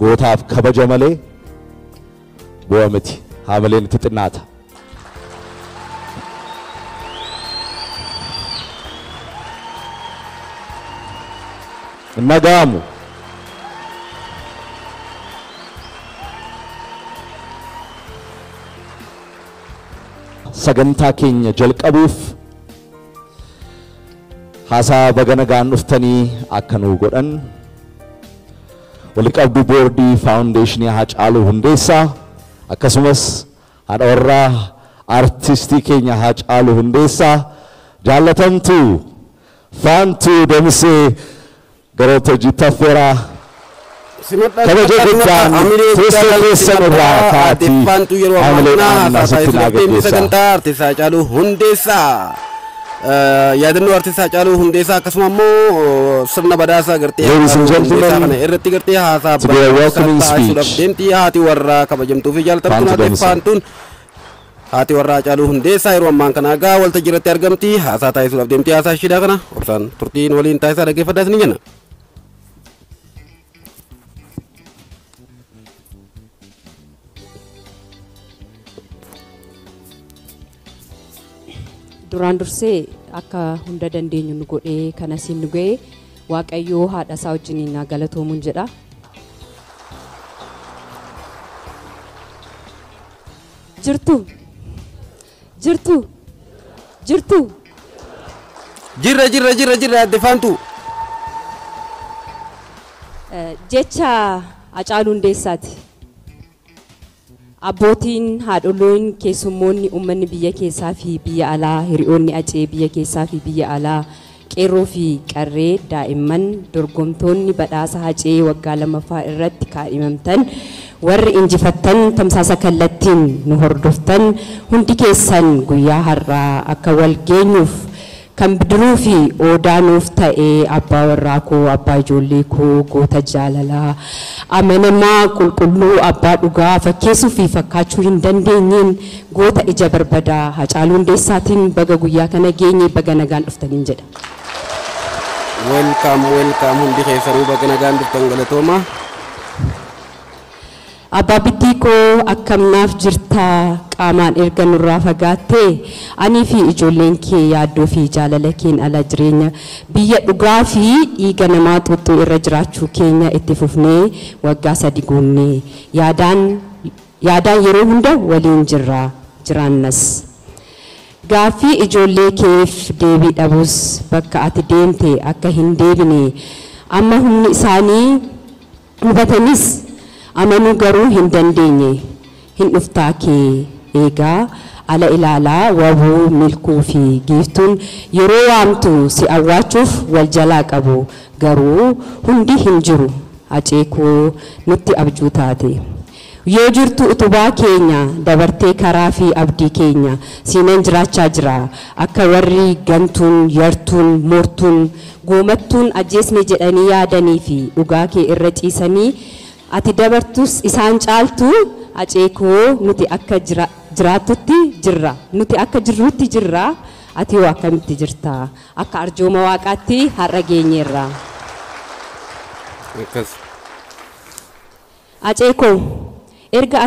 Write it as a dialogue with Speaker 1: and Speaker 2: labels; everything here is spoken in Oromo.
Speaker 1: gootaaf kabaja malee bu'a miti haamileen itti xinnaata. Nagaamu sagantaa keenya jalqabuuf haasaa baga nagaan dhuftanii akka nuu godhan waliqabduu boordii faawundeeshinii Haacaaluu Hundeessaa akkasumas haadha warraa artistii keenya Haacaaluu Hundeessaa jaallatamtuu Faantuu Demisee Garoota Jittaffeeraa kabaja guddaan teessoo keessan irraa kaatii haamileen aanaa sitti naageessaa.
Speaker 2: Sagantaa artiist Haacaaluu Hundeessaa yaadannoo artiist Haacaaluu Hundeessaa akkasuma immoo sirna badhaasaa gartee Hundeessaa kana irratti gartee haasaa taasisuudhaaf deemtii haati warraa kabajamtuu fi jaallatamtuun Faantuun haati warraa Haacaaluu Hundeessaa yeroo ammaan kana gaa waltajjii irratti argamti haasaa taasisuudhaaf deemtii haasaa ishiidhaa kana obsaan turtiin waliin taasisaa dhaggeeffadhaas ni jenna.
Speaker 3: Duraan dursee akka hunda dandeenyu nu godhee kana siin nu ga'e Waaqayyoo haadha isaa wajjiniin galatoomuun jedha. Jirtu
Speaker 2: Jirra adde Faantuu.
Speaker 3: Jecha Haacaaluu Hundeessaati. Abbootiin haadholiin keessummoonni uummanni biyya keessaa fi biyya alaa hiriyoonni acee biyya keessaa fi biyya alaa qeerroo fi qarree daa'imman dorgomtoonni badhaasa hacee waggaa lammaffaa irratti kaadhimamtan warri injifattan tamsaasa kallattiin nu hordoftan hundi keessan guyyaa har'aa akka wal geenyuuf kan bidiruu fi oodaanuuf ta'ee abbaa warraa koo abbaa ijoollee koo goota jaalalaa amanamaa qulqulluu abbaa dhugaa fakkeessuu fi fakkaachuu hin dandeenyeen goota ija barbadaa Haacaaluu Hundeessaatiin baga guyyaa kana geenye baga nagaan dhuftaniin jedha.
Speaker 2: Welcome hundi keessanuu baga nagaan dhuftan galatooma.
Speaker 3: Abbaa bittii koo akkamnaaf jirtaa qaamaan erga nurraa fagaattee anii fi ijoolleen kee yaaddoo fi jaalala keen ala jireenya biyya dhugaa fi dhiiga namaa xuuxuu irra jiraachuu keenya itti fufnee waggaa 3 goonnee yaadaan yeroo hunda waliin jiraannas. Gaaffii ijoollee keef deebii dhabus bakka ati deemte akka hin deebine amma humni isaanii hubatanis amanuu garuu hin dandeenye hin dhuftaa kee eegaa ala ilaalaa wabuu milkuu fi giiftuun yeroo waamtu si awwaachuuf wal jalaa qabu garuu hundi hin jiru aceekoo nutti abjuu taate yoo jirtu utubaa keenya dabartee karaa fi abdii keenya siineen jiraachaa jira akka warri gantuun yartuun moortuun goomattuun ajjeesne jedhanii yaadanii fi dhugaa kee irra ciisanii ati dabartus isaan caaltu aceekoo nuti akka jiraatutti jirra nuti akka jirrutti jirra ati yoo akkamitti jirta akka arjooma waaqaatti har'a geenyeerra. Aceekoo erga